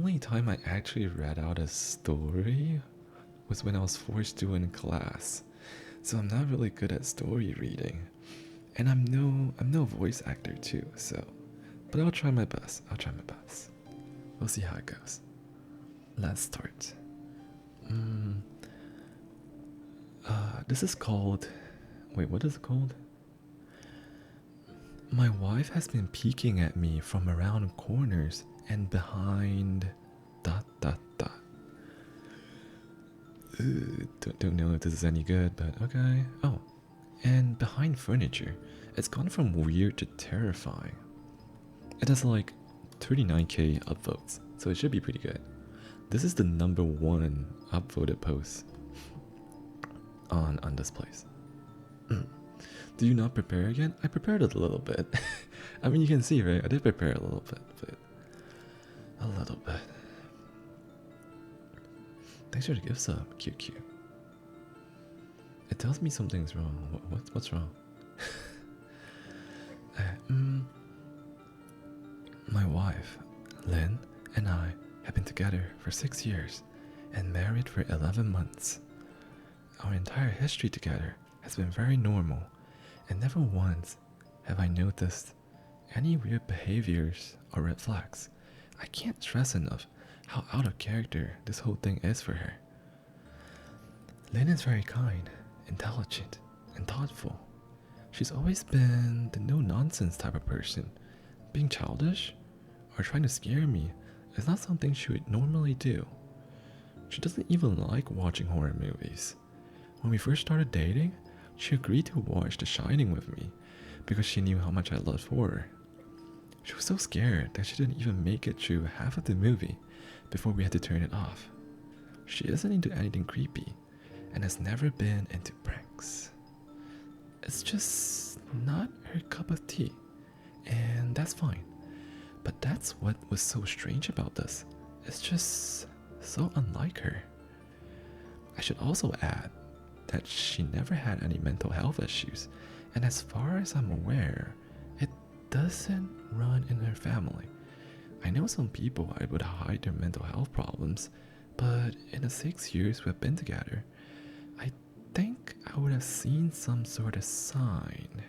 only time I actually read out a story was when I was forced to in class. So I'm not really good at story reading. And I'm no voice actor too, so but I'll try my best. I'll try my best. We'll see how it goes. Let's start. Mm, this is called. Wait, what is it called? My wife has been peeking at me from around corners and behind. Dot dot dot. Don't know if this is any good, but okay. Oh, and behind furniture. It's gone from weird to terrifying. It has like 39k upvotes, so it should be pretty good. This is the #1 upvoted post on this place. Do you not prepare again? I prepared it a little bit. I mean, you can see, right? I did prepare a little bit, but a little bit. Thanks for the gift sub, QQ. It tells me something's wrong. What's wrong? My wife, Lynn, and I have been together for 6 years and married for 11 months. Our entire history together has been very normal, and never once have I noticed any weird behaviors or red flags. I can't stress enough how out of character this whole thing is for her. Lynn is very kind, intelligent, and thoughtful. She's always been the no-nonsense type of person. Being childish or trying to scare me is not something she would normally do. She doesn't even like watching horror movies. When we first started dating, she agreed to watch The Shining with me because she knew how much I loved horror. She was so scared that she didn't even make it through half of the movie before we had to turn it off. She isn't into anything creepy and has never been into pranks. It's just not her cup of tea, and that's fine. But that's what was so strange about this. It's just so unlike her. I should also add that she never had any mental health issues, and as far as I'm aware, it doesn't run in her family. I know some people are able to hide their mental health problems, but in the 6 years we've been together, I think I would have seen some sort of sign.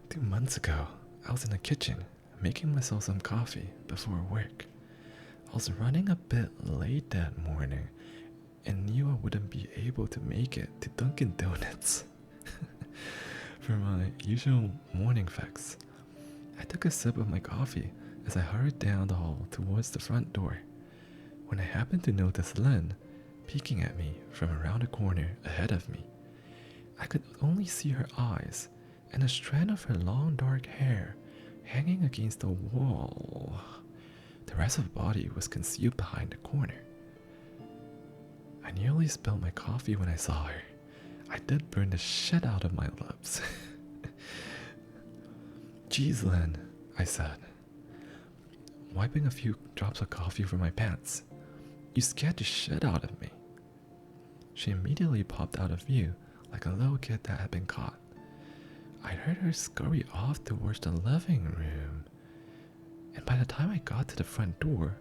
2 months ago, I was in the kitchen making myself some coffee before work. I was running a bit late that morning and knew I wouldn't be able to make it to Dunkin' Donuts for my usual morning fix. I took a sip of my coffee as I hurried down the hall towards the front door, when I happened to notice Lynn peeking at me from around the corner ahead of me. I could only see her eyes and a strand of her long dark hair hanging against the wall. The rest of the body was concealed behind the corner. I nearly spilled my coffee when I saw her. I did burn the shit out of my lips. Geez, Lynn, I said, wiping a few drops of coffee from my pants. You scared the shit out of me. She immediately popped out of view like a little kid that had been caught. I heard her scurry off towards the living room, and by the time I got to the front door,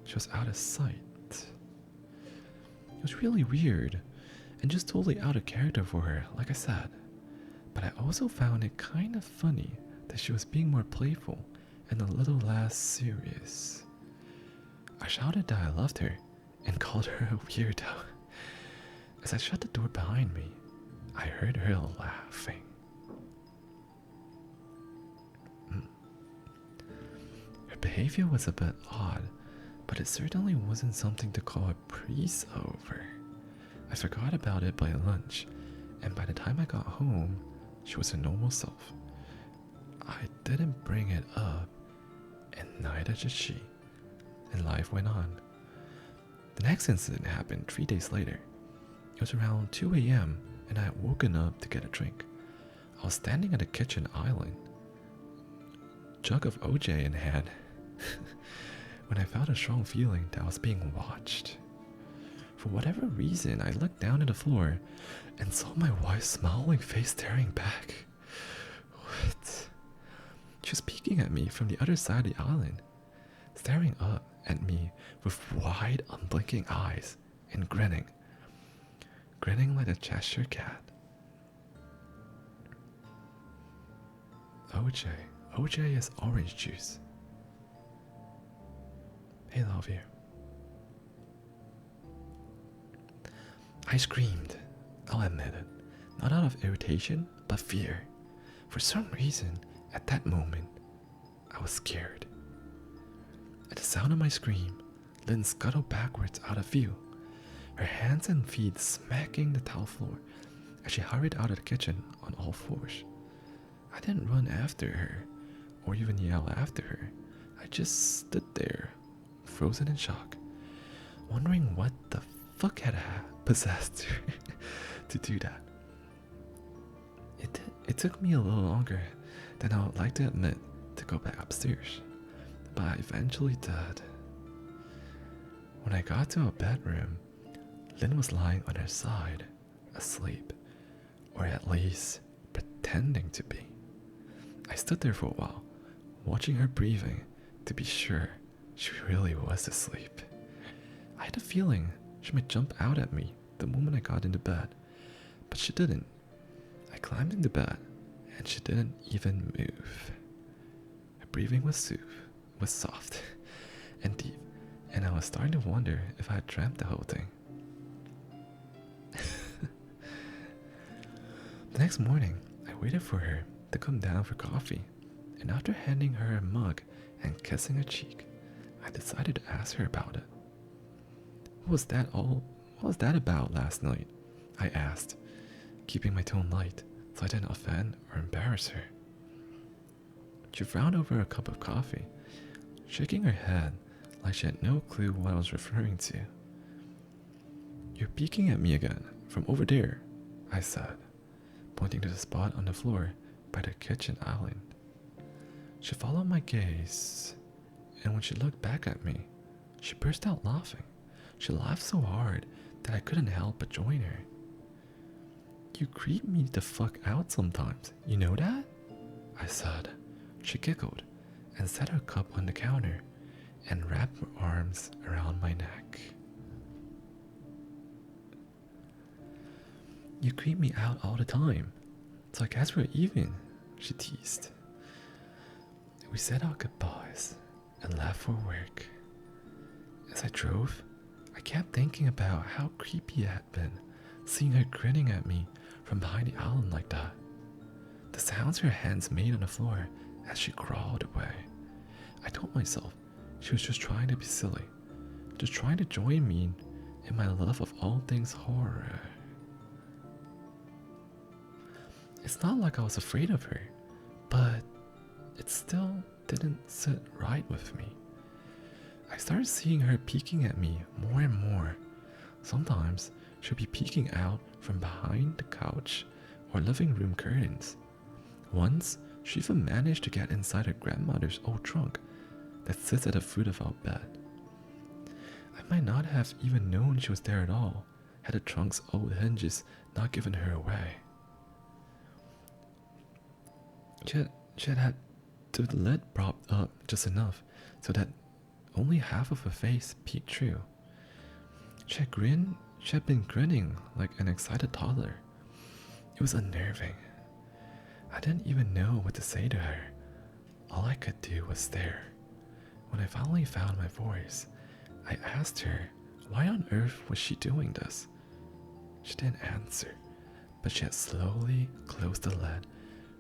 she was out of sight. It was really weird, and just totally out of character for her, like I said. But I also found it kind of funny that she was being more playful and a little less serious. I shouted that I loved her and called her a weirdo. As I shut the door behind me, I heard her laughing. Her behavior was a bit odd, but it certainly wasn't something to call a priest over. I forgot about it by lunch, and by the time I got home, she was her normal self. I didn't bring it up, and neither did she, and life went on. The next incident happened 3 days later. It was around 2 a.m., and I had woken up to get a drink. I was standing at the kitchen island, jug of OJ in hand, when I felt a strong feeling that I was being watched. For whatever reason, I looked down at the floor and saw my wife's smiling face staring back. She was peeking at me from the other side of the island, staring up at me with wide, unblinking eyes and grinning like a Cheshire cat. OJ. OJ is orange juice. Hey, love you. I screamed. I'll admit it. Not out of irritation, but fear. For some reason, at that moment, I was scared. At the sound of my scream, Lynn scuttled backwards out of view, her hands and feet smacking the tile floor as she hurried out of the kitchen on all fours. I didn't run after her, or even yell after her. I just stood there, frozen in shock, wondering what the fuck had possessed her to do that. It took me a little longer than I would like to admit to go back upstairs, but I eventually did. When I got to our bedroom, Lynn was lying on her side, asleep, or at least pretending to be. I stood there for a while, watching her breathing to be sure she really was asleep. I had a feeling she might jump out at me the moment I got into bed, but she didn't. I climbed into bed, and she didn't even move. Her breathing was soft and deep, and I was starting to wonder if I had dreamt the whole thing. The next morning, I waited for her to come down for coffee, and after handing her a mug and kissing her cheek, I decided to ask her about it. What was that about last night? I asked, keeping my tone light so I didn't offend or embarrass her. She frowned over a cup of coffee, shaking her head like she had no clue what I was referring to. You're peeking at me again, from over there, I said, pointing to the spot on the floor by the kitchen island. She followed my gaze, and when she looked back at me, she burst out laughing. She laughed so hard that I couldn't help but join her. You creep me the fuck out sometimes, you know that? I said. She giggled and set her cup on the counter and wrapped her arms around my neck. You creep me out all the time, so I guess we're even, she teased. We said our goodbyes and left for work. As I drove, I kept thinking about how creepy it had been, seeing her grinning at me from behind the island like that. The sounds her hands made on the floor as she crawled away. I told myself she was just trying to be silly, just trying to join me in my love of all things horror. It's not like I was afraid of her, but it still didn't sit right with me. I started seeing her peeking at me more and more. Sometimes she'd be peeking out from behind the couch or living room curtains. Once, she even managed to get inside her grandmother's old trunk that sits at the foot of our bed. I might not have even known she was there at all had the trunk's old hinges not given her away. She had the lid propped up just enough so that only half of her face peeked through. She had been grinning like an excited toddler. It was unnerving. I didn't even know what to say to her. All I could do was stare. When I finally found my voice, I asked her why on earth was she doing this. She didn't answer, but she had slowly closed the lid,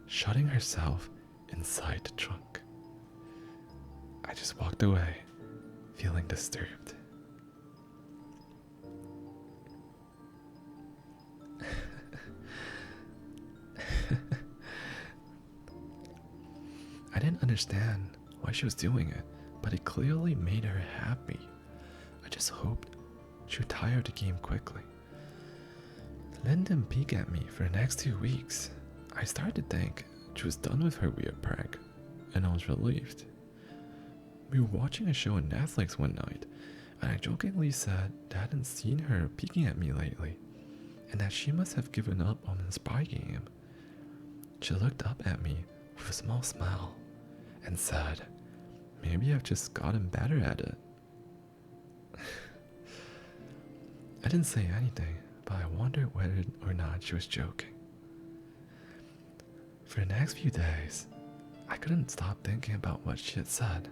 shutting herself inside the trunk. I just walked away, feeling disturbed. I didn't understand why she was doing it, but it clearly made her happy. I just hoped she would tire of the game quickly. Lynn didn't peek at me for the next 2 weeks. I started to think she was done with her weird prank, and I was relieved. We were watching a show on Netflix one night, and I jokingly said that I hadn't seen her peeking at me lately, and that she must have given up on the spy game. She looked up at me with a small smile, and said, maybe I've just gotten better at it. I didn't say anything, but I wondered whether or not she was joking. For the next few days, I couldn't stop thinking about what she had said.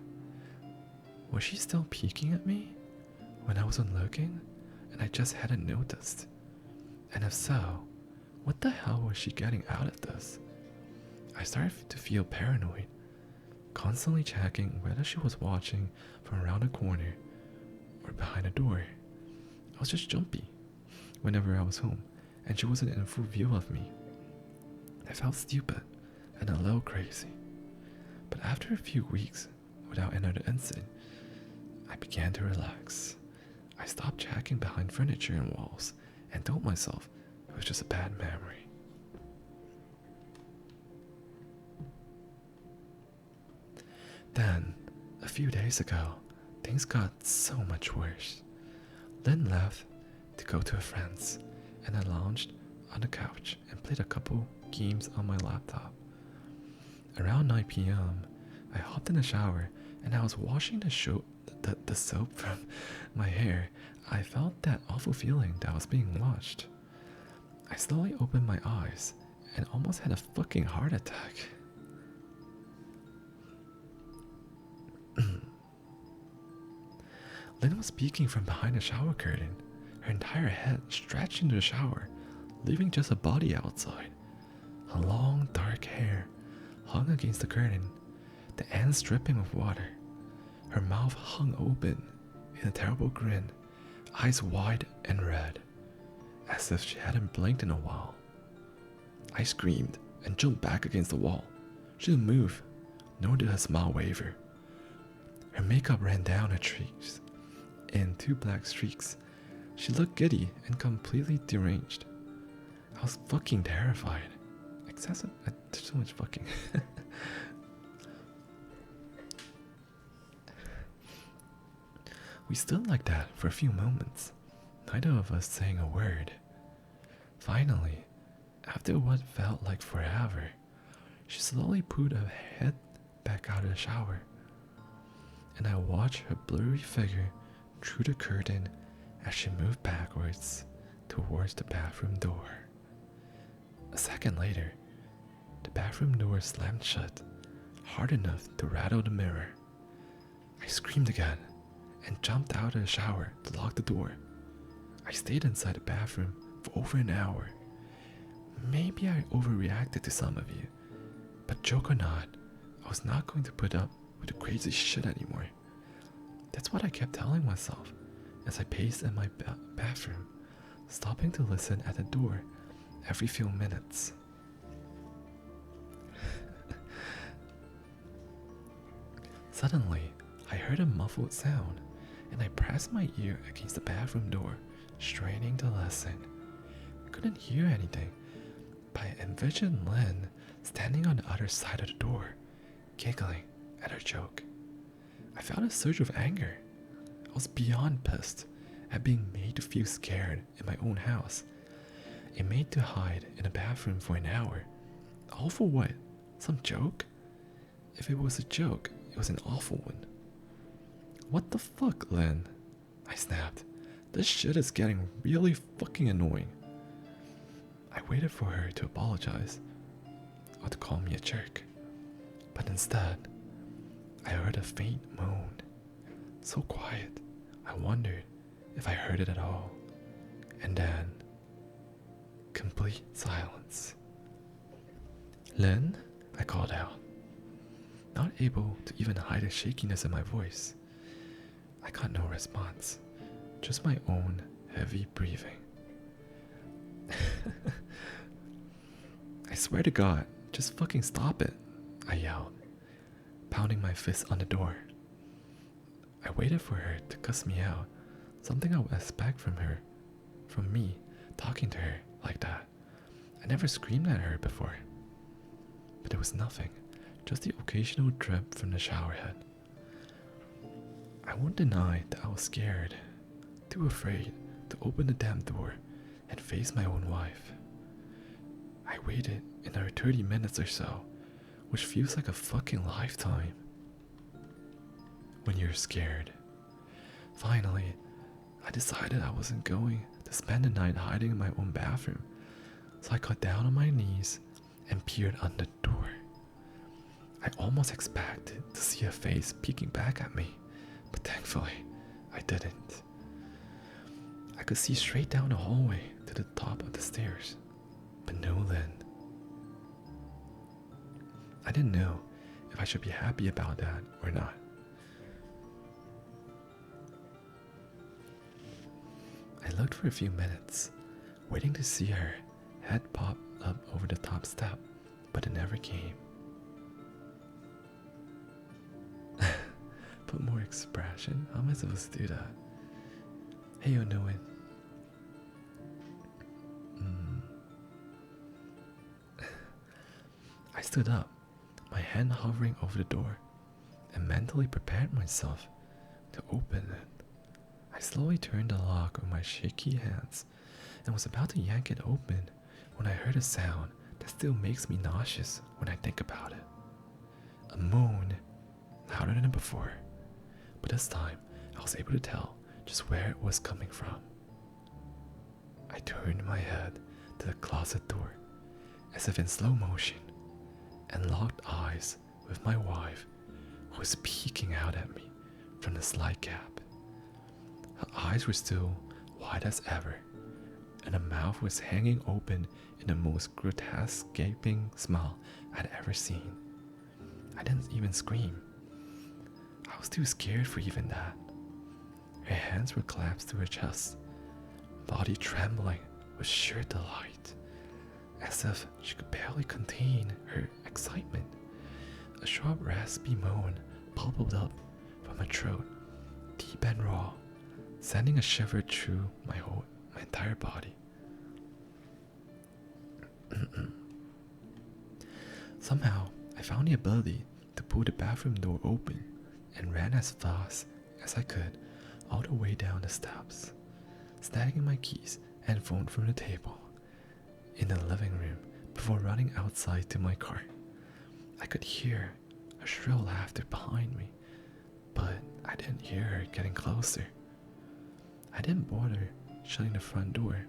Was she still peeking at me when I wasn't looking and I just hadn't noticed? And if so, what the hell was she getting out of this? I started to feel paranoid, constantly checking whether she was watching from around the corner or behind the door. I was just jumpy whenever I was home and she wasn't in full view of me. I felt stupid and a little crazy. But after a few weeks without another incident, I began to relax. I stopped checking behind furniture and walls and told myself it was just a bad memory. Then, a few days ago, things got so much worse. Lynn left to go to a friend's, and I lounged on the couch and played a couple games on my laptop. Around 9 p.m., I hopped in the shower and I was washing the soap from my hair. I felt that awful feeling that I was being watched. I slowly opened my eyes and almost had a fucking heart attack. Lynn was peeking from behind the shower curtain, her entire head stretched into the shower, leaving just a body outside. Her long, dark hair hung against the curtain, the ends dripping with water. Her mouth hung open in a terrible grin, eyes wide and red, as if she hadn't blinked in a while. I screamed and jumped back against the wall. She didn't move, nor did her smile waver. Her makeup ran down her cheeks in 2 black streaks. She looked giddy and completely deranged. I was fucking terrified. Excessive. There's so much fucking. We stood like that for a few moments, neither of us saying a word. Finally, after what felt like forever, she slowly pulled her head back out of the shower, and I watched her blurry figure through the curtain as she moved backwards towards the bathroom door. A second later, the bathroom door slammed shut, hard enough to rattle the mirror. I screamed again and jumped out of the shower to lock the door. I stayed inside the bathroom for over an hour. Maybe I overreacted to some of you, but joke or not, I was not going to put up with the crazy shit anymore. That's what I kept telling myself as I paced in my bathroom, stopping to listen at the door every few minutes. Suddenly, I heard a muffled sound, and I pressed my ear against the bathroom door, straining to listen. I couldn't hear anything, but I envisioned Lynn standing on the other side of the door, giggling at her joke. I felt a surge of anger. I was beyond pissed at being made to feel scared in my own house, and made to hide in a bathroom for an hour. All for what? Some joke? If it was a joke, it was an awful one. What the fuck, Lynn? I snapped. This shit is getting really fucking annoying. I waited for her to apologize, or to call me a jerk, but instead, I heard a faint moan. So quiet, I wondered if I heard it at all. And then, complete silence. Lynn? I called out, not able to even hide the shakiness in my voice. I got no response, just my own heavy breathing. I swear to God, just fucking stop it, I yelled, pounding my fist on the door. I waited for her to cuss me out, something I would expect from her, from me talking to her like that. I never screamed at her before. But there was nothing, just the occasional drip from the shower head. I won't deny that I was scared, too afraid to open the damn door and face my own wife. I waited another 30 minutes or so which feels like a fucking lifetime when you're scared. Finally, I decided I wasn't going to spend the night hiding in my own bathroom, so I got down on my knees and peered under the door. I almost expected to see a face peeking back at me, but thankfully, I didn't. I could see straight down the hallway to the top of the stairs, but no Lynn. I didn't know if I should be happy about that or not. I looked for a few minutes, waiting to see her head pop up over the top step, but it never came. Put more expression? How am I supposed to do that? Hey, you know it. I stood up, my hand hovering over the door, and mentally prepared myself to open it. I slowly turned the lock with my shaky hands and was about to yank it open when I heard a sound that still makes me nauseous when I think about it. A moan, louder than before, but this time I was able to tell just where it was coming from. I turned my head to the closet door, as if in slow motion, and locked eyes with my wife, who was peeking out at me from the slide gap. Her eyes were still wide as ever, and her mouth was hanging open in the most grotesque gaping smile I'd ever seen. I didn't even scream. I was too scared for even that. Her hands were clasped to her chest, body trembling with sheer delight, as if she could barely contain her excitement. A sharp raspy moan bubbled up from her throat, deep and raw, sending a shiver through my entire body. Somehow, I found the ability to pull the bathroom door open and ran as fast as I could all the way down the steps, snagging my keys and phone from the table in the living room before running outside to my car. I could hear a shrill laughter behind me, but I didn't hear her getting closer. I didn't bother shutting the front door.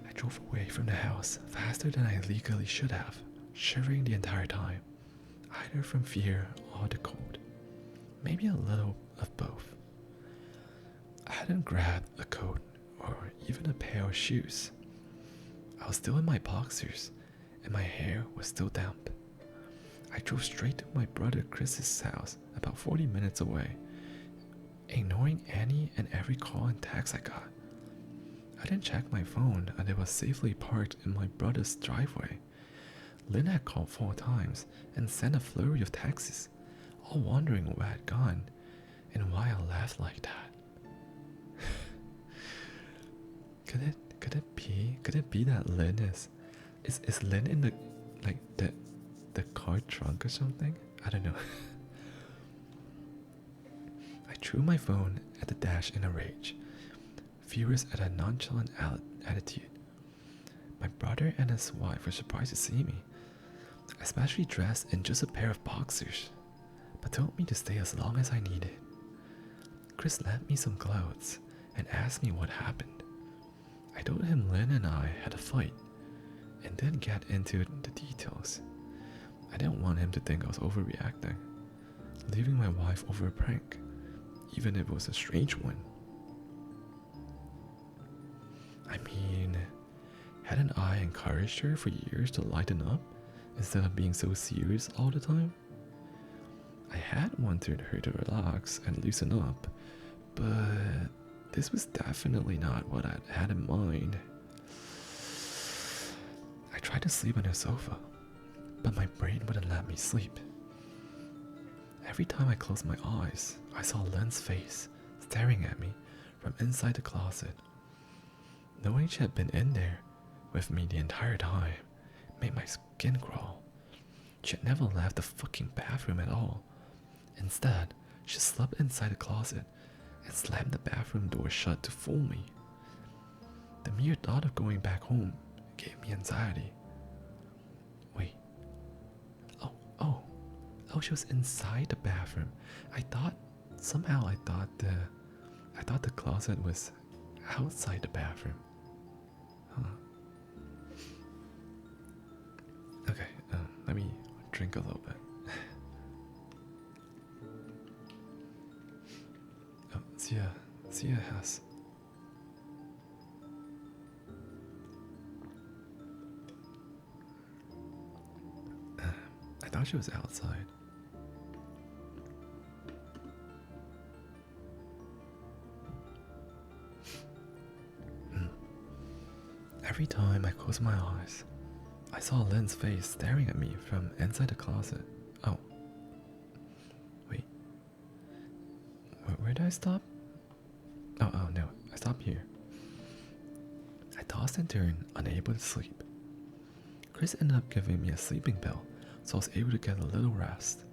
I drove away from the house faster than I legally should have, shivering the entire time, either from fear or the cold. Maybe a little of both. I hadn't grabbed a coat or even a pair of shoes. I was still in my boxers, and my hair was still damp. I drove straight to my brother Chris's house, about 40 minutes away, ignoring any and every call and text I got. I didn't check my phone, and it was safely parked in my brother's driveway. Lynn had called 4 times and sent a flurry of texts, all wondering where I'd gone and why I left like that. Could it be that Lynn is Lynn in the car trunk or something? I don't know. I threw my phone at the dash in a rage, furious at her nonchalant attitude. My brother and his wife were surprised to see me, especially dressed in just a pair of boxers, but told me to stay as long as I needed. Chris lent me some clothes and asked me what happened. I told him Lynn and I had a fight and didn't get into the details. I didn't want him to think I was overreacting, leaving my wife over a prank, even if it was a strange one. I mean, hadn't I encouraged her for years to lighten up instead of being so serious all the time? I had wanted her to relax and loosen up, but this was definitely not what I had in mind. I tried to sleep on the sofa, but my brain wouldn't let me sleep. Every time I closed my eyes, I saw Lynn's face staring at me from inside the closet. Knowing she had been in there with me the entire time made my skin crawl. She had never left the fucking bathroom at all. Instead, she slept inside the closet and slammed the bathroom door shut to fool me. The mere thought of going back home gave me anxiety. Wait, Oh, she was inside the bathroom. I thought somehow I thought the closet was outside the bathroom. Huh. Okay, let me drink a little bit. Oh, Zia has. I thought she was outside. Every time I closed my eyes, I saw Lynn's face staring at me from inside the closet. Oh, wait. Where did I stop? Oh no, I stopped here. I tossed and turned, unable to sleep. Chris ended up giving me a sleeping pill, so I was able to get a little rest.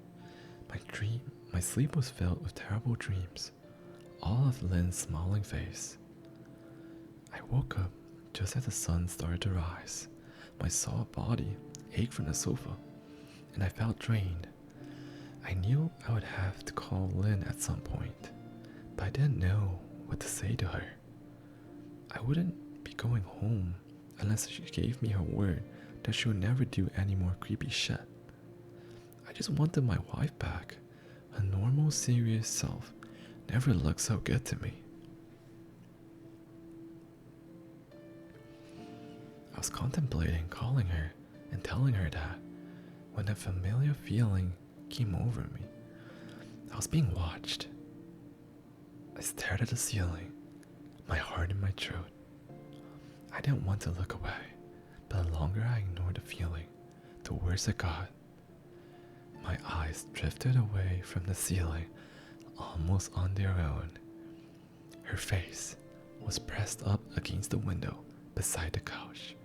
My sleep was filled with terrible dreams, all of Lynn's smiling face. I woke up just as the sun started to rise. My sore body ached from the sofa, and I felt drained. I knew I would have to call Lynn at some point, but I didn't know what to say to her. I wouldn't be going home unless she gave me her word that she would never do any more creepy shit. I just wanted my wife back. Her normal, serious self never looked so good to me. I was contemplating calling her and telling her that when a familiar feeling came over me. I was being watched. I stared at the ceiling, my heart in my throat. I didn't want to look away, but the longer I ignored the feeling, the worse it got. My eyes drifted away from the ceiling, almost on their own. Her face was pressed up against the window beside the couch,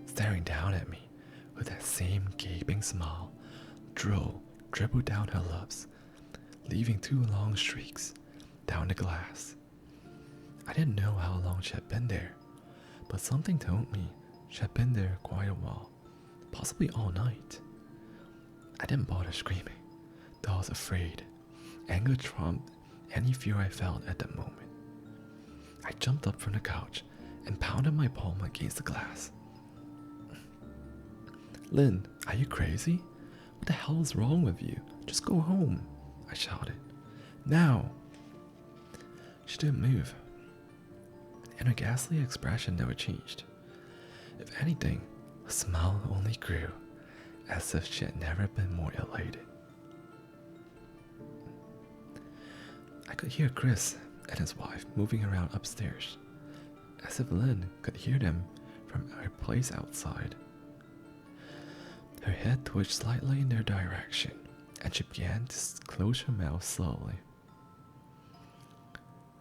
staring down at me with that same gaping smile. Drool dribbled down her lips, leaving 2 long streaks down the glass. I didn't know how long she had been there, but something told me she had been there quite a while, possibly all night. I didn't bother screaming, though I was afraid. Anger trumped any fear I felt at that moment. I jumped up from the couch and pounded my palm against the glass. Lynn, are you crazy? What the hell is wrong with you? Just go home, I shouted. Now! She didn't move, and her ghastly expression never changed. If anything, her smile only grew, as if she had never been more elated. I could hear Chris and his wife moving around upstairs, as if Lynn could hear them from her place outside. Her head twitched slightly in their direction, and she began to close her mouth slowly.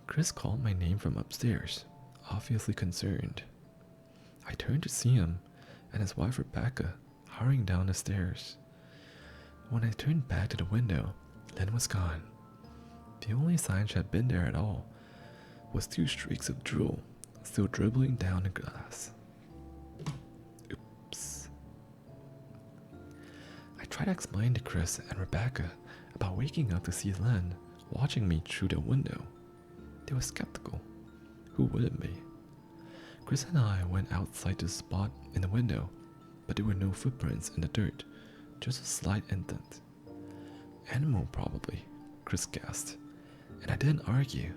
Chris called my name from upstairs, obviously concerned. I turned to see him and his wife Rebecca hurrying down the stairs. When I turned back to the window, Lynn was gone. The only sign she had been there at all was 2 streaks of drool still dribbling down the glass. Oops. I tried to explain to Chris and Rebecca about waking up to see Lynn watching me through the window. They were skeptical. Who wouldn't be? Chris and I went outside to spot in the window, but there were no footprints in the dirt, just a slight indent. Animal probably, Chris guessed, and I didn't argue.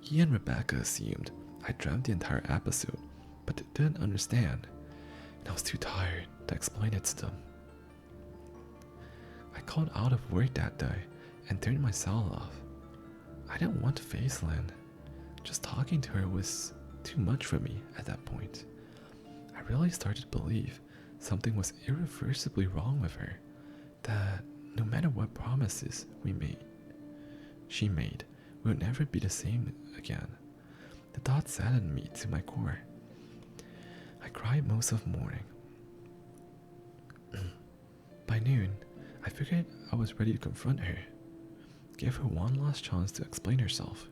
He and Rebecca assumed I dreamt the entire episode, but they didn't understand, and I was too tired to explain it to them. I called out of work that day and turned my cell off. I didn't want to face Lynn. Just talking to her was too much for me at that point. I really started to believe something was irreversibly wrong with her, that no matter what promises she made, we would never be the same again. The thought saddened me to my core. I cried most of the morning. By noon, I figured I was ready to confront her, give her one last chance to explain herself.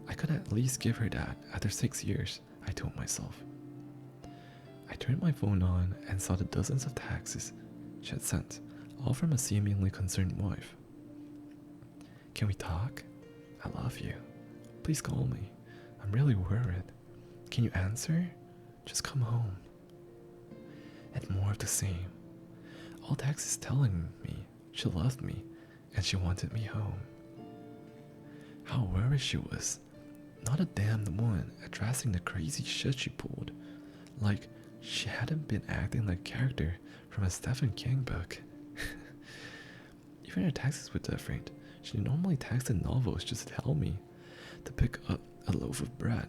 I could at least give her that after 6 years, I told myself. I turned my phone on and saw the dozens of texts she had sent, all from a seemingly concerned wife. Can we talk? I love you. Please call me. I'm really worried. Can you answer? Just come home. And more of the same. All text is telling me she loved me and she wanted me home. How worried she was. Not a damned one addressing the crazy shit she pulled. Like she hadn't been acting like a character from a Stephen King book. Even her texts were different. She normally texted novels just to tell me to pick up a loaf of bread.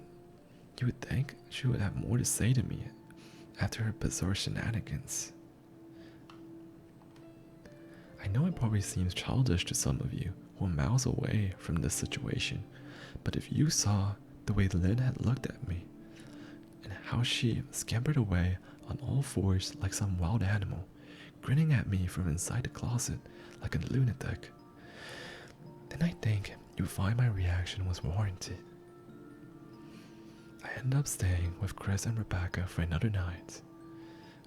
You would think she would have more to say to me after her bizarre shenanigans. I know it probably seems childish to some of you who are miles away from this situation, but if you saw the way Lynn had looked at me, and how she scampered away on all fours like some wild animal, grinning at me from inside the closet like a lunatic, then I think you'd find my reaction was warranted. I ended up staying with Chris and Rebecca for another night.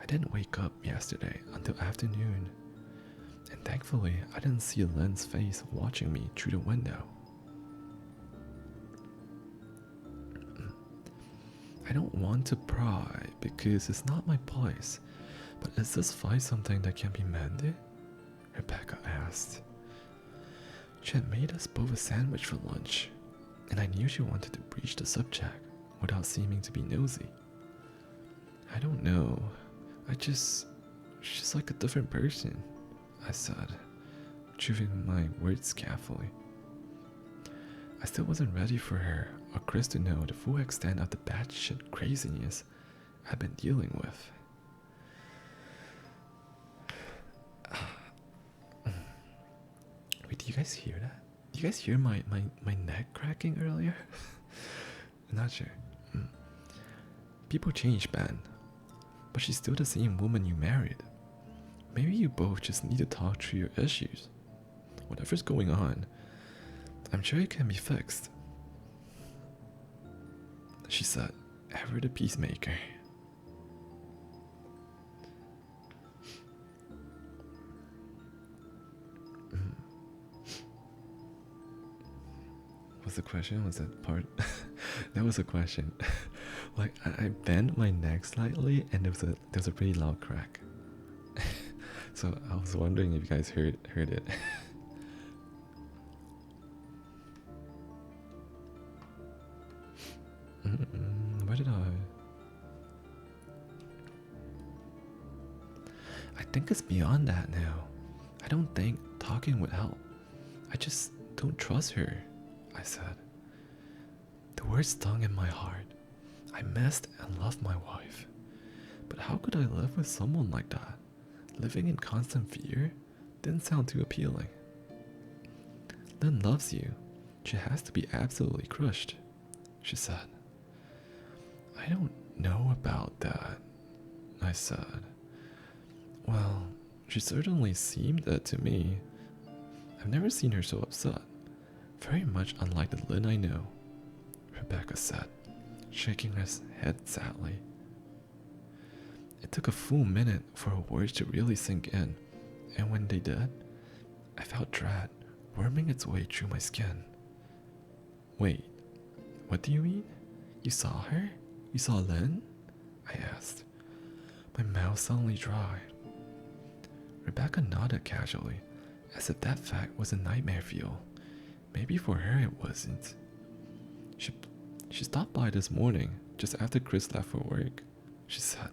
I didn't wake up yesterday until afternoon, and thankfully I didn't see Lynn's face watching me through the window. I don't want to pry because it's not my place, but is this fight something that can be mended? Rebecca asked. She had made us both a sandwich for lunch, and I knew she wanted to breach the subject without seeming to be nosy. I don't know. She's like a different person, I said, choosing my words carefully. I still wasn't ready for her or Chris to know the full extent of the batshit craziness I've been dealing with. Wait, do you guys hear that? Do you guys hear my neck cracking earlier? I'm not sure. People change, Ben. But she's still the same woman you married. Maybe you both just need to talk through your issues. Whatever's going on, I'm sure it can be fixed. She said, ever the peacemaker. What's the question? Was that part? That was a question. Like I bent my neck slightly, and there was a pretty loud crack. So I was wondering if you guys heard it. Where did I think it's beyond that now. I don't think talking would help. I just don't trust her, I said. The words stung in my heart. I missed and loved my wife. But how could I live with someone like that? Living in constant fear didn't sound too appealing. Lynn loves you. She has to be absolutely crushed, she said. I don't know about that, I said. Well, she certainly seemed it to me. I've never seen her so upset. Very much unlike the Lynn I know, Rebecca said, shaking her head sadly. It took a full minute for her words to really sink in, and when they did, I felt dread worming its way through my skin. Wait, what do you mean? You saw her? You saw Lynn? I asked. My mouth suddenly dried. Rebecca nodded casually, as if that fact was a nightmare fuel. Maybe for her it wasn't. She stopped by this morning, just after Chris left for work, she said,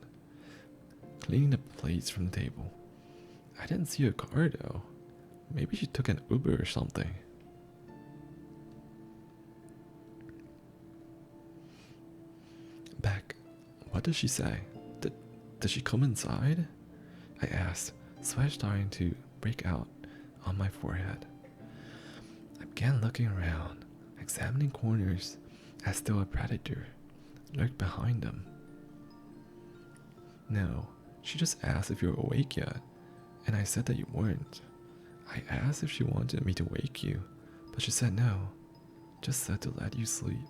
cleaning the plates from the table. I didn't see her car though. Maybe she took an Uber or something. Beck, what did she say? Did she come inside? I asked, sweat starting to break out on my forehead. I began looking around, examining corners as though a predator lurked behind them. No, she just asked if you were awake yet, and I said that you weren't. I asked if she wanted me to wake you, but she said no, just said to let you sleep.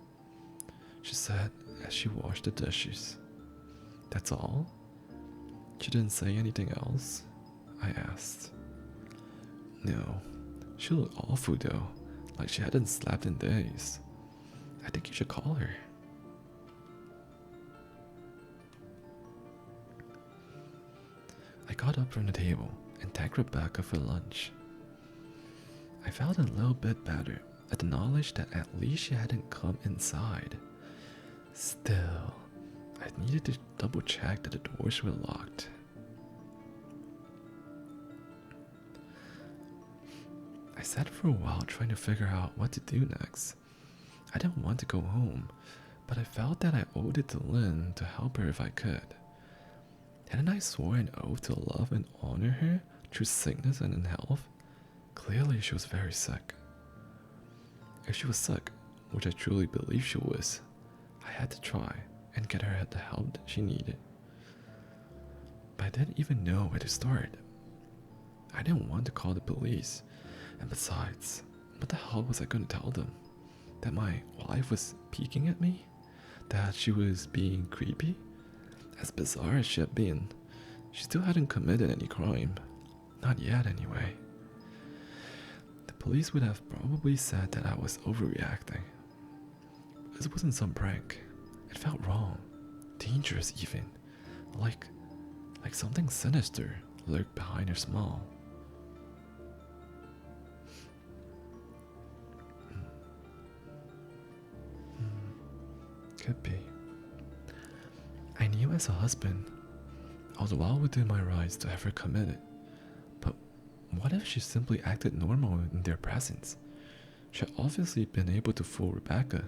She said as she washed the dishes. That's all? She didn't say anything else? I asked. No, she looked awful though, like she hadn't slept in days. I think you should call her. I got up from the table and thanked Rebecca for lunch. I felt a little bit better at the knowledge that at least she hadn't come inside. Still, I needed to double check that the doors were locked. I sat for a while trying to figure out what to do next. I didn't want to go home, but I felt that I owed it to Lynn to help her if I could. Hadn't I sworn an oath to love and honor her through sickness and in health? Clearly she was very sick. If she was sick, which I truly believe she was, I had to try and get her the help that she needed. But I didn't even know where to start. I didn't want to call the police, and besides, what the hell was I going to tell them? That my wife was peeking at me? That she was being creepy? As bizarre as she had been, she still hadn't committed any crime. Not yet, anyway. The police would have probably said that I was overreacting. This wasn't some prank. It felt wrong, dangerous even, like something sinister lurked behind her smile. Could be. I knew as a husband, I was well within my rights to have her committed. But what if she simply acted normal in their presence? She had obviously been able to fool Rebecca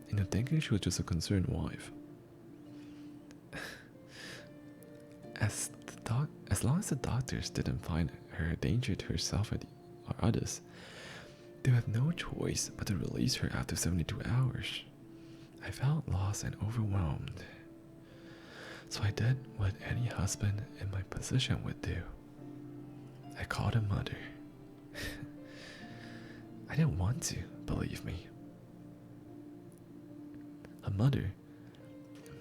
into thinking she was just a concerned wife. As long as the doctors didn't find her a danger to herself or others, they had no choice but to release her after 72 hours. I felt lost and overwhelmed. So I did what any husband in my position would do. I called her mother. I didn't want to, believe me. Her mother,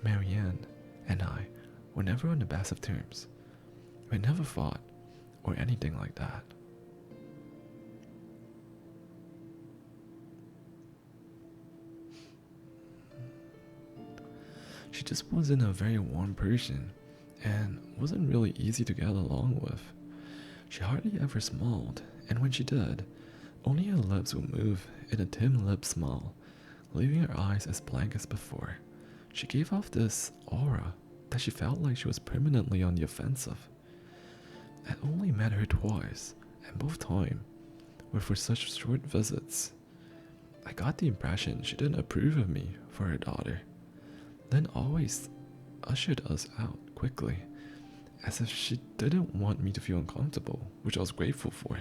Marianne, and I were never on the best of terms. We never fought or anything like that. She just wasn't a very warm person and wasn't really easy to get along with. She hardly ever smiled, and when she did, only her lips would move in a thin-lipped smile, leaving her eyes as blank as before. She gave off this aura that she felt like she was permanently on the offensive. I only met her twice, and both times were for such short visits. I got the impression she didn't approve of me for her daughter. Lynn always ushered us out quickly, as if she didn't want me to feel uncomfortable, which I was grateful for.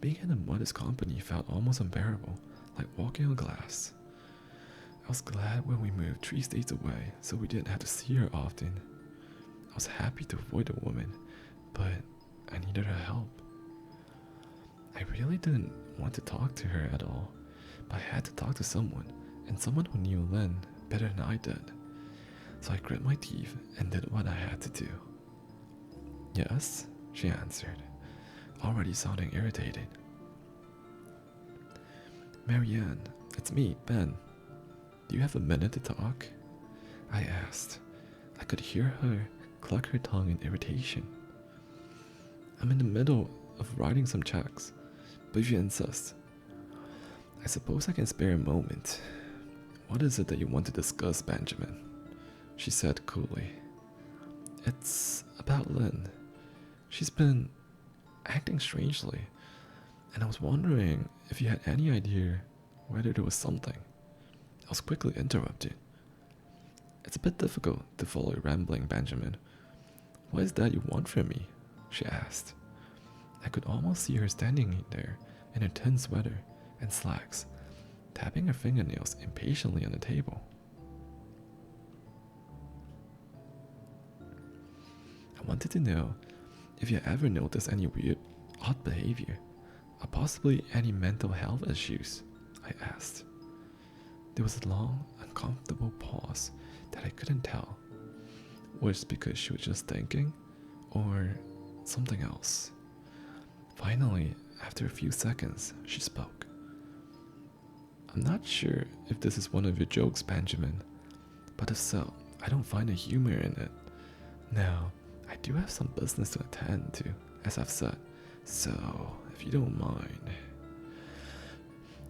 Being in a mother's company felt almost unbearable, like walking on glass. I was glad when we moved 3 states away so we didn't have to see her often. I was happy to avoid the woman, but I needed her help. I really didn't want to talk to her at all, but I had to talk to someone, and someone who knew Lynn better than I did. So I grit my teeth and did what I had to do. Yes, she answered, already sounding irritated. Marianne, it's me, Ben. Do you have a minute to talk? I asked. I could hear her cluck her tongue in irritation. I'm in the middle of writing some checks, but if you insist, I suppose I can spare a moment. What is it that you want to discuss, Benjamin? She said coolly. It's about Lynn. She's been acting strangely, and I was wondering if you had any idea whether there was something. I was quickly interrupted. It's a bit difficult to follow your rambling, Benjamin. What is that you want from me? She asked. I could almost see her standing there in her thin sweater and slacks, tapping her fingernails impatiently on the table. I wanted to know if you ever noticed any weird, odd behavior, or possibly any mental health issues, I asked. There was a long, uncomfortable pause that I couldn't tell. Was it because she was just thinking, or something else? Finally, after a few seconds, she spoke. I'm not sure if this is one of your jokes, Benjamin, but if so, I don't find the humor in it. Now, I do have some business to attend to, as I've said, so if you don't mind,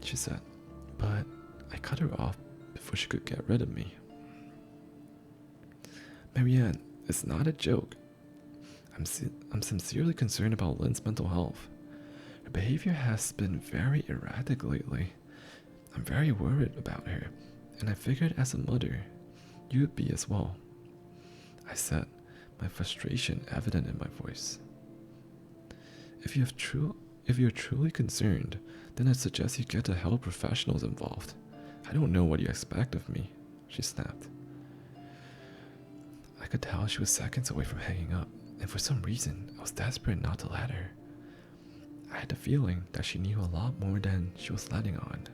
she said, but I cut her off before she could get rid of me. Marianne, it's not a joke. I'm sincerely concerned about Lynn's mental health. Her behavior has been very erratic lately. I'm very worried about her, and I figured as a mother, you would be as well. I said, my frustration evident in my voice. If you're truly concerned, then I suggest you get the health professionals involved. I don't know what you expect of me, she snapped. I could tell she was seconds away from hanging up, and for some reason, I was desperate not to let her. I had the feeling that she knew a lot more than she was letting on.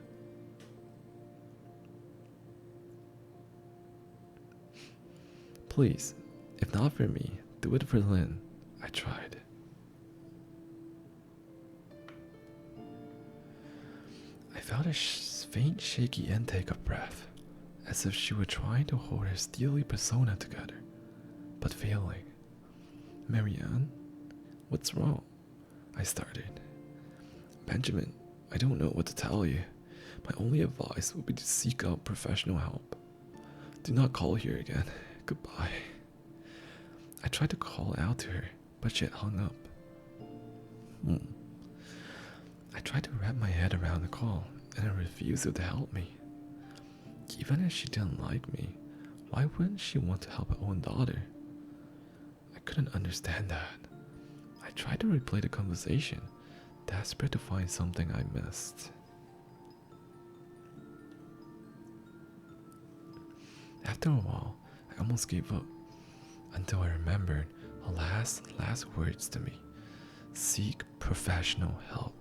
Please, if not for me, do it for Lynn, I tried. I felt a faint shaky intake of breath, as if she were trying to hold her steely persona together, but failing. Marianne, what's wrong? I started. Benjamin, I don't know what to tell you. My only advice would be to seek out professional help. Do not call here again. Goodbye. I tried to call out to her, but she had hung up. I tried to wrap my head around the call, and her refusal to help me. Even if she didn't like me, why wouldn't she want to help her own daughter? I couldn't understand that. I tried to replay the conversation, desperate to find something I missed. After a while, I almost gave up, until I remembered her last words to me. Seek professional help.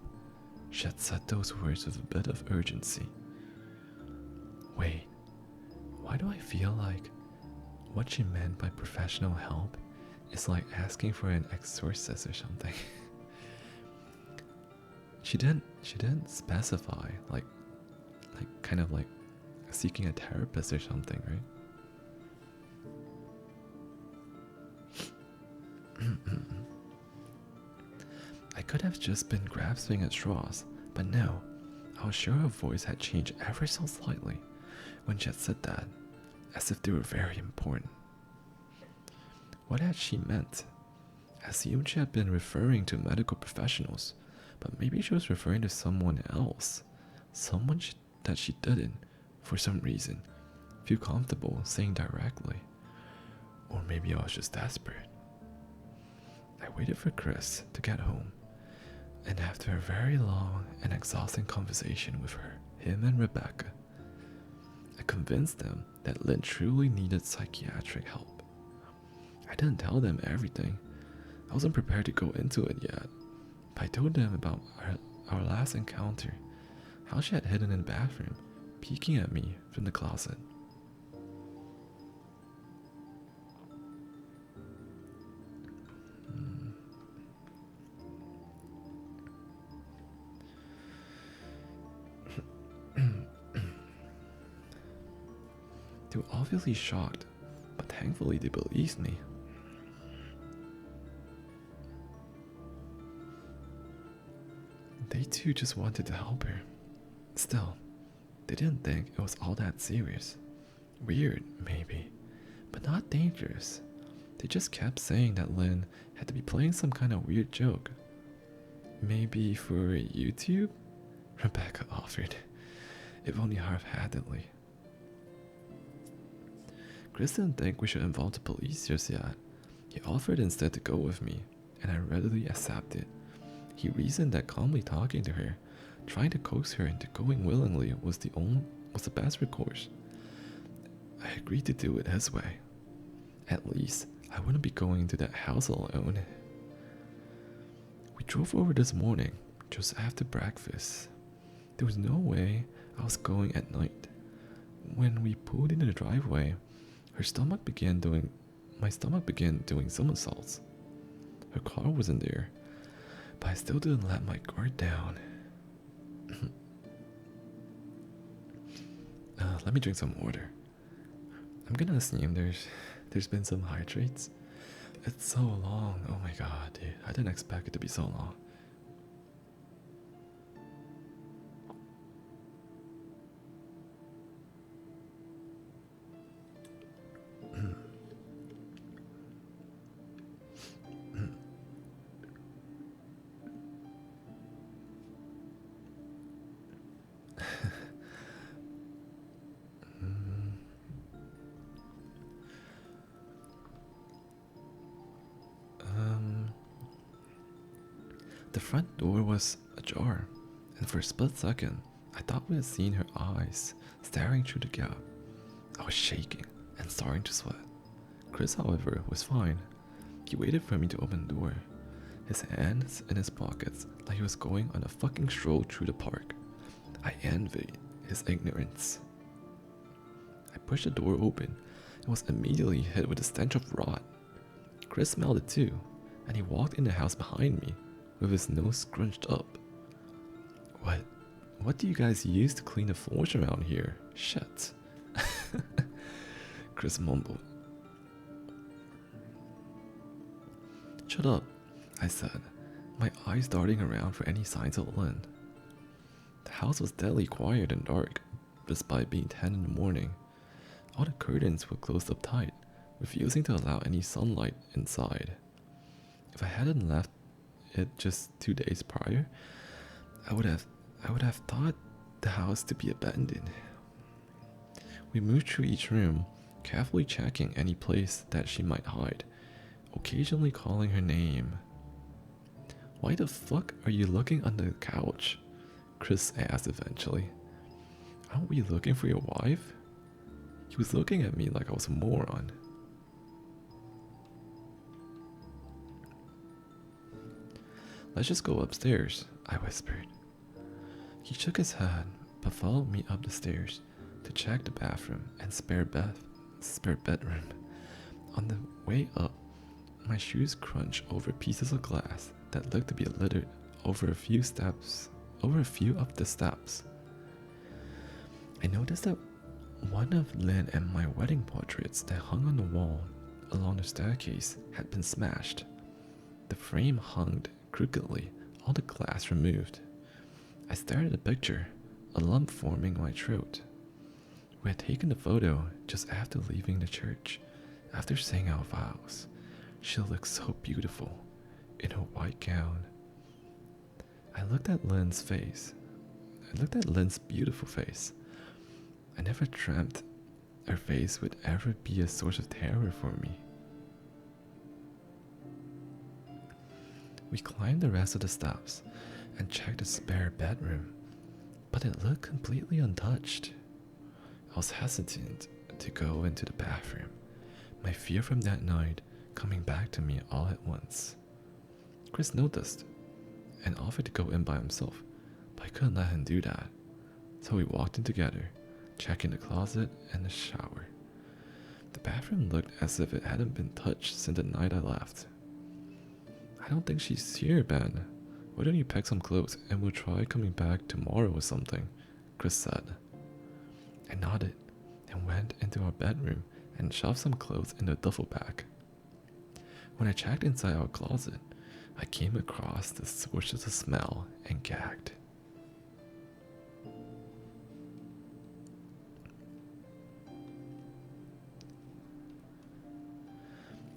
She had said those words with a bit of urgency. Wait, why do I feel like what she meant by professional help is like asking for an exorcist or something? She didn't specify like kind of like seeking a therapist or something, right? I could have just been grasping at straws, but no, I was sure her voice had changed ever so slightly when she had said that, as if they were very important. What had she meant? I assumed she had been referring to medical professionals, but maybe she was referring to someone else, that she didn't, for some reason, feel comfortable saying directly. Or maybe I was just desperate. I waited for Chris to get home, and after a very long and exhausting conversation with him and Rebecca, I convinced them that Lynn truly needed psychiatric help. I didn't tell them everything. I wasn't prepared to go into it yet, but I told them about our last encounter, how she had hidden in the bathroom, peeking at me from the closet. They were obviously shocked, but thankfully they believed me. They too just wanted to help her. Still, they didn't think it was all that serious. Weird, maybe, but not dangerous. They just kept saying that Lynn had to be playing some kind of weird joke. Maybe for YouTube? Rebecca offered, if only half-heartedly. Chris didn't think we should involve the police just yet. He offered instead to go with me, and I readily accepted. He reasoned that calmly talking to her, trying to coax her into going willingly was the best recourse. I agreed to do it his way. At least, I wouldn't be going to that house alone. We drove over this morning, just after breakfast. There was no way I was going at night. When we pulled into the driveway, my stomach began doing somersaults. Her car wasn't there, but I still didn't let my guard down. Let me drink some water. I'm gonna assume there's been some hydrates. It's so long. Oh my god, dude. I didn't expect it to be so long. The front door was ajar, and for a split second, I thought we had seen her eyes staring through the gap. I was shaking and starting to sweat. Chris, however, was fine. He waited for me to open the door, his hands in his pockets like he was going on a fucking stroll through the park. I envied his ignorance. I pushed the door open and was immediately hit with a stench of rot. Chris smelled it too, and he walked in the house behind me with his nose scrunched up. What do you guys use to clean the floors around here? Shit. Chris mumbled. Shut up, I said, my eyes darting around for any signs of Lynn. The house was deadly quiet and dark, despite being 10 in the morning. All the curtains were closed up tight, refusing to allow any sunlight inside. If I hadn't left it just 2 days prior, I would have thought the house to be abandoned. We moved through each room, carefully checking any place that she might hide, occasionally calling her name. Why the fuck are you looking under the couch? Chris asked eventually. Aren't we looking for your wife? He was looking at me like I was a moron. Let's just go upstairs, I whispered. He shook his head, but followed me up the stairs to check the bathroom and spare bedroom. On the way up, my shoes crunched over pieces of glass that looked to be littered over a few of the steps. I noticed that one of Lynn and my wedding portraits that hung on the wall along the staircase had been smashed. The frame hung crookedly, all the glass removed. I stared at the picture, a lump forming my throat. We had taken the photo just after leaving the church, after saying our vows. She looked so beautiful in her white gown. I looked at Lynn's beautiful face. I never dreamt her face would ever be a source of terror for me. We climbed the rest of the steps and checked the spare bedroom, but it looked completely untouched. I was hesitant to go into the bathroom, my fear from that night coming back to me all at once. Chris noticed and offered to go in by himself, but I couldn't let him do that, so we walked in together, checking the closet and the shower. The bathroom looked as if it hadn't been touched since the night I left. I don't think she's here, Ben. Why don't you pack some clothes and we'll try coming back tomorrow or something, Chris said. I nodded and went into our bedroom and shoved some clothes in the duffel bag. When I checked inside our closet, I came across the source of the smell and gagged.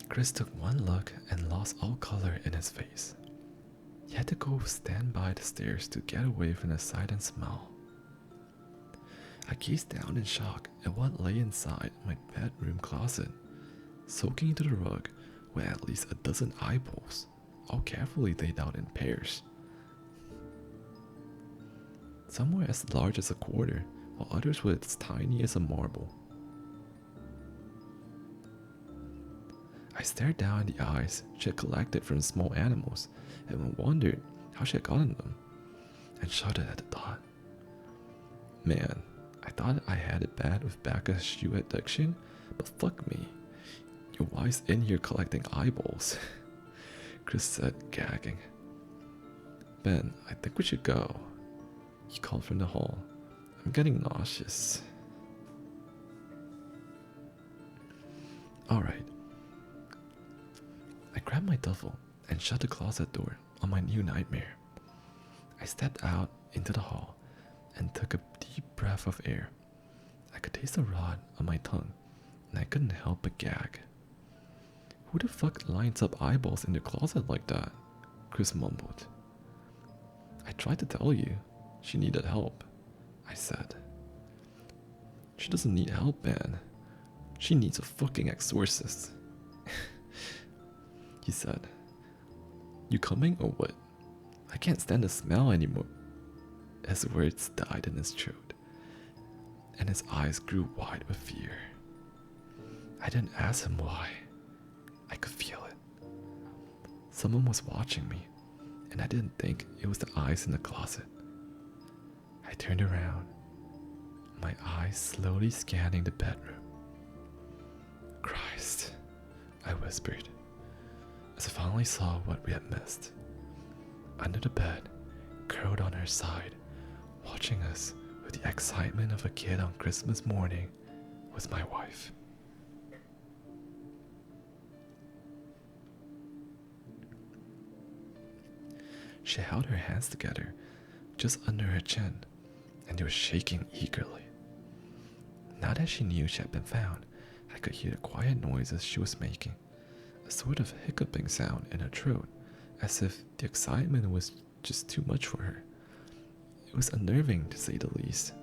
Chris took one look and lost all color in his face. He had to go stand by the stairs to get away from the sight and smell. I gazed down in shock at what lay inside my bedroom closet. Soaking into the rug were at least a dozen eyeballs, all carefully laid out in pairs. Some were as large as a quarter, while others were as tiny as a marble. I stared down at the eyes she had collected from small animals and wondered how she had gotten them, and shuddered at the thought. Man, I thought I had it bad with Becca's shoe addiction, but fuck me. Your wife's in here collecting eyeballs, Chris said, gagging. Ben, I think we should go. He called from the hall. I'm getting nauseous. Alright. I grabbed my duffel and shut the closet door on my new nightmare. I stepped out into the hall and took a deep breath of air. I could taste the rot on my tongue, and I couldn't help but gag. Who the fuck lines up eyeballs in the closet like that? Chris mumbled. I tried to tell you. She needed help, I said. She doesn't need help, man. She needs a fucking exorcist. He said. You coming or what? I can't stand the smell anymore. His words died in his throat, and his eyes grew wide with fear. I didn't ask him why. I could feel it. Someone was watching me, and I didn't think it was the eyes in the closet. I turned around, my eyes slowly scanning the bedroom. Christ, I whispered, as I finally saw what we had missed. Under the bed, curled on her side, watching us with the excitement of a kid on Christmas morning, was my wife. She held her hands together just under her chin, and they were shaking eagerly. Now that she knew she had been found, I could hear the quiet noises she was making, a sort of hiccuping sound in her throat, as if the excitement was just too much for her. It was unnerving, to say the least.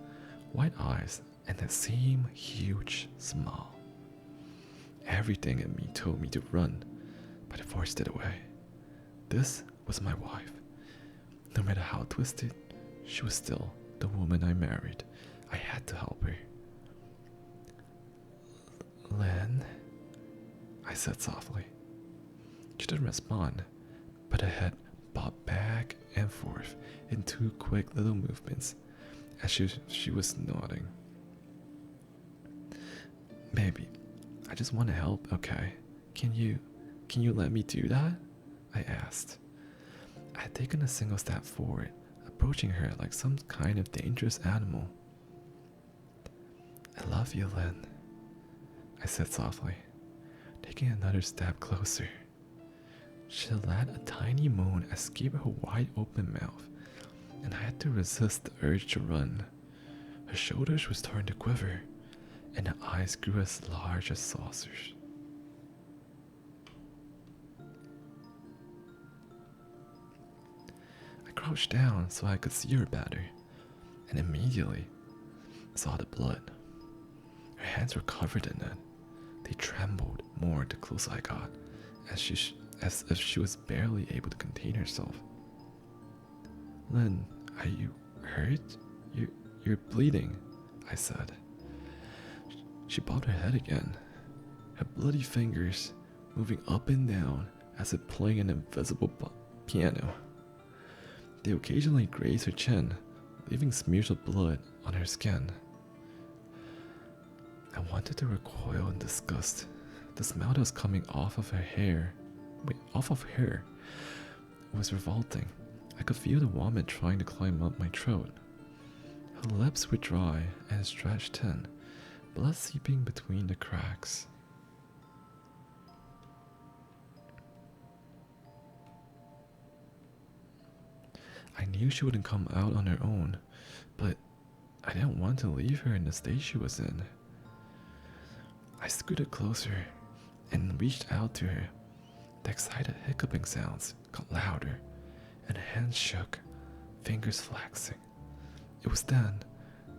White eyes and that same huge smile. Everything in me told me to run, but I forced it away. This was my wife. No matter how twisted, she was still the woman I married. I had to help her. Len, I said softly. She didn't respond, but her head bobbed back and forth in two quick little movements as she was nodding. Baby, I just want to help, okay? Can you let me do that? I asked. I had taken a single step forward, approaching her like some kind of dangerous animal. I love you, Len, I said softly, taking another step closer. She let a tiny moan escape her wide open mouth, and I had to resist the urge to run. Her shoulders were starting to quiver, and her eyes grew as large as saucers. I crouched down so I could see her better, and immediately saw the blood. Her hands were covered in it. They trembled more the closer I got, as if she was barely able to contain herself. Lynn, are you hurt? You're bleeding, I said. She bobbed her head again, her bloody fingers moving up and down as if playing an invisible piano. They occasionally grazed her chin, leaving smears of blood on her skin. I wanted to recoil in disgust. The smell that was coming off of her was revolting. I could feel the vomit trying to climb up my throat. Her lips were dry and stretched thin, blood seeping between the cracks. I knew she wouldn't come out on her own, but I didn't want to leave her in the state she was in. I scooted closer and reached out to her. The excited hiccuping sounds got louder, and her hands shook, fingers flexing. It was then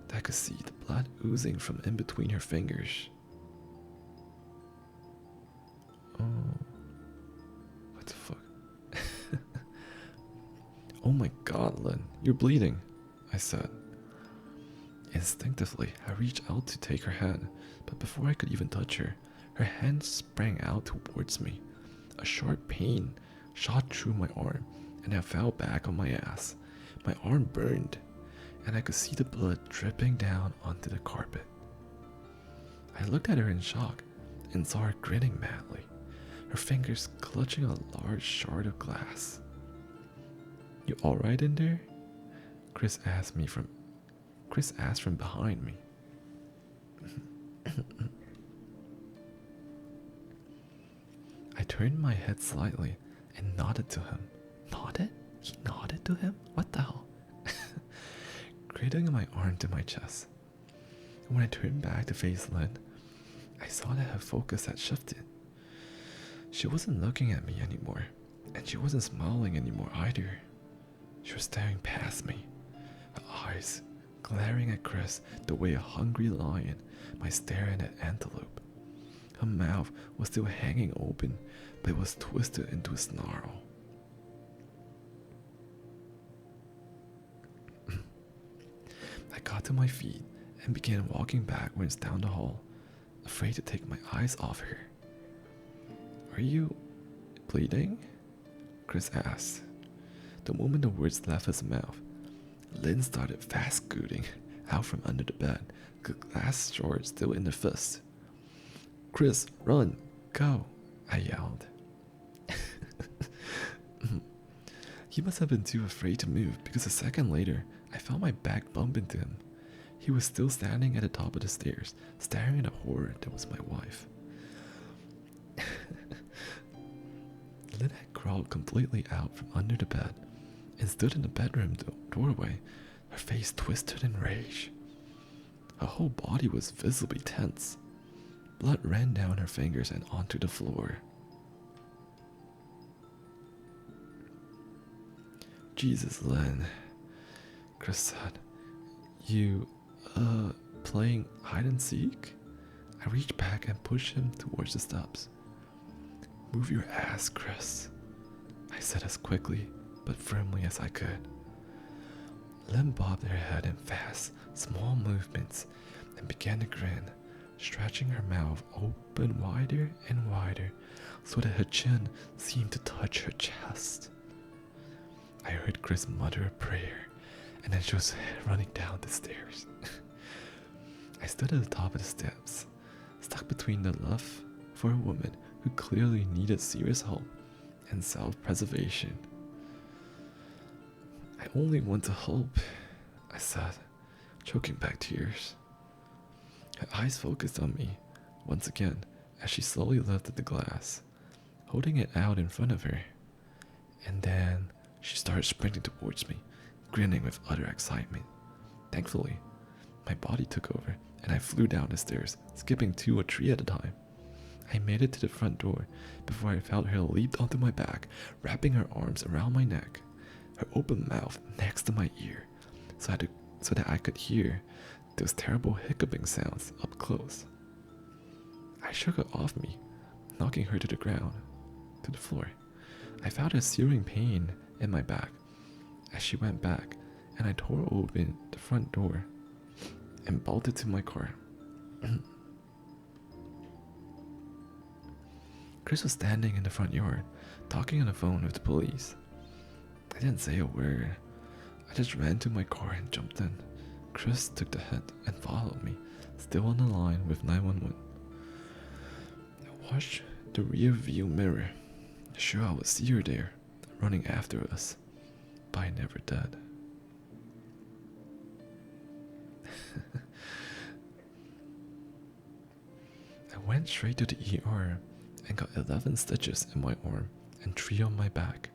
that I could see the blood oozing from in between her fingers. Oh, what the fuck? Oh my god, Lynn, you're bleeding, I said. Instinctively, I reached out to take her hand, but before I could even touch her, her hand sprang out towards me. A sharp pain shot through my arm, and I fell back on my ass. My arm burned, and I could see the blood dripping down onto the carpet. I looked at her in shock and saw her grinning madly, her fingers clutching a large shard of glass. You alright in there? Chris asked from behind me. I turned my head slightly and nodded to him. Nodded? He nodded to him? What the hell? Cradling my arm to my chest. And when I turned back to face Lynn, I saw that her focus had shifted. She wasn't looking at me anymore, and she wasn't smiling anymore either. She was staring past me, her eyes glaring at Chris the way a hungry lion might stare at an antelope. Her mouth was still hanging open, but it was twisted into a snarl. I got to my feet and began walking backwards down the hall, afraid to take my eyes off her. Are you bleeding? Chris asked. The moment the words left his mouth, Lynn started fast scooting out from under the bed, the glass sword still in her fist. Chris, run, go, I yelled. He must have been too afraid to move because a second later, I felt my back bump into him. He was still standing at the top of the stairs, staring at the horror that was my wife. Lynn had crawled completely out from under the bed and stood in the bedroom doorway, her face twisted in rage. Her whole body was visibly tense. Blood ran down her fingers and onto the floor. Jesus, Lynn, Chris said. You, playing hide and seek? I reached back and pushed him towards the steps. Move your ass, Chris, I said as quickly but firmly as I could. Lynn bobbed her head in fast, small movements and began to grin, stretching her mouth open wider and wider so that her chin seemed to touch her chest. I heard Chris mutter a prayer, and then she was running down the stairs. I stood at the top of the steps, stuck between the love for a woman who clearly needed serious help and self-preservation. I only want to help, I said, choking back tears. Her eyes focused on me once again as she slowly lifted the glass, holding it out in front of her. And then she started sprinting towards me, grinning with utter excitement. Thankfully, my body took over and I flew down the stairs, skipping 2 or 3 at a time. I made it to the front door before I felt her leap onto my back, wrapping her arms around my neck, her open mouth next to my ear, so that I could hear those terrible hiccuping sounds up close. I shook her off me, knocking her to the ground, to the floor. I felt a searing pain in my back as she went back, and I tore open the front door and bolted to my car. Chris was standing in the front yard, talking on the phone with the police. I didn't say a word. I just ran to my car and jumped in. Chris took the hit and followed me, still on the line with 911. I watched the rear view mirror, sure I would see her there, running after us, but I never did. I went straight to the ER and got 11 stitches in my arm and 3 on my back.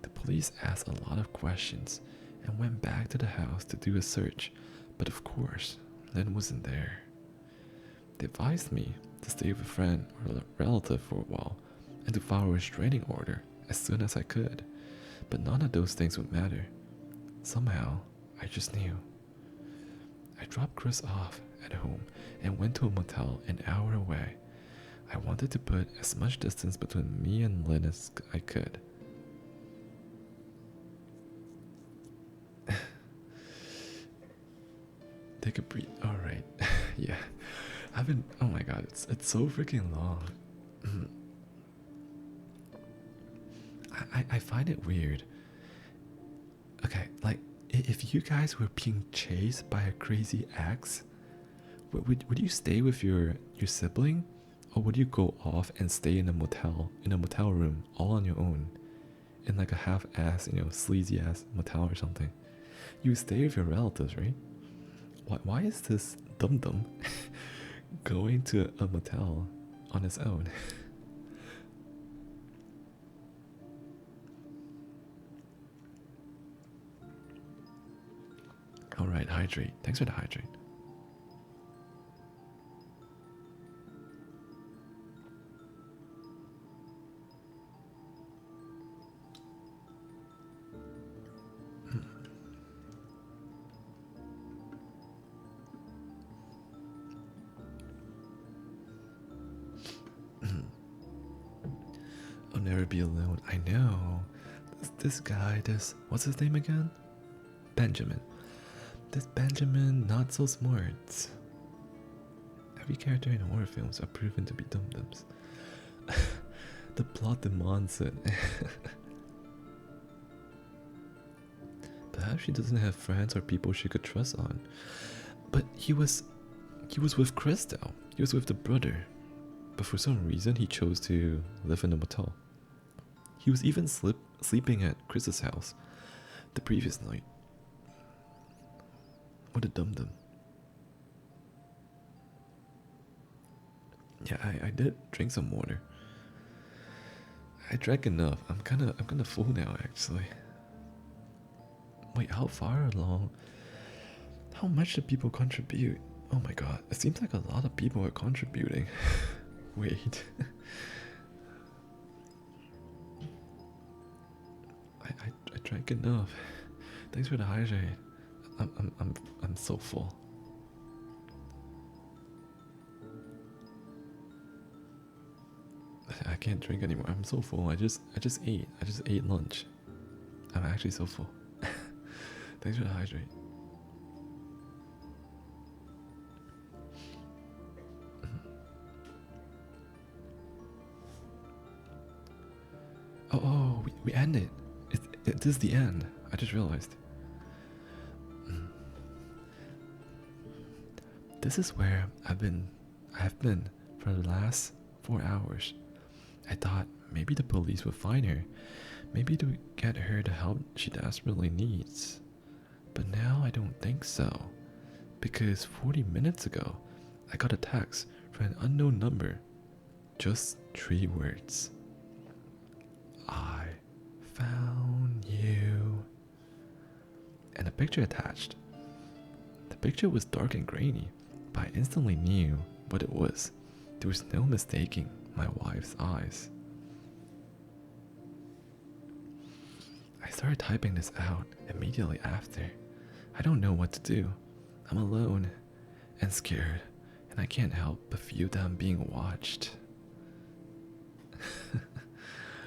The police asked a lot of questions and went back to the house to do a search, but of course, Lynn wasn't there. They advised me to stay with a friend or a relative for a while and to file a restraining order as soon as I could, but none of those things would matter. Somehow, I just knew. I dropped Chris off at home and went to a motel an hour away. I wanted to put as much distance between me and Lynn as I could. Take a breathe. Alright. Yeah. Oh my god, it's so freaking long. I find it weird. Okay, like, if you guys were being chased by a crazy ex, would you stay with your sibling? Or would you go off and stay in a motel room all on your own in like a half-ass, sleazy ass motel or something. You stay with your relatives, right? Why is this dum dum going to a motel on his own? Alright, hydrate. Thanks for the hydrate. I'll never be alone. I know. This guy, what's his name again? Benjamin. This Benjamin, not so smart. Every character in horror films are proven to be dum-dums. The plot demands it. Perhaps she doesn't have friends or people she could trust on. But he was with Crystal. He was with the brother. But for some reason he chose to live in a motel. He was even sleeping at Chris's house the previous night. What a dum-dum. Yeah, I did drink some water. I drank enough. I'm kinda full now actually. Wait, how far along? How much do people contribute? Oh my god, it seems like a lot of people are contributing. Wait. I drank enough. Thanks for the hydrate. I'm so full. I can't drink anymore. I'm so full. I just ate. I just ate lunch. I'm actually so full. Thanks for the hydrate. Oh, we ended. This is the end. I just realized. This is where I've been for the last 4 hours. I thought maybe the police would find her, maybe to get her the help she desperately needs. But now I don't think so, because 40 minutes ago I got a text from an unknown number. Just 3 words. I found you. And a picture attached. The picture was dark and grainy, but I instantly knew what it was. There was no mistaking my wife's eyes. I started typing this out immediately after. I don't know what to do. I'm alone and scared, and I can't help but feel that I'm being watched.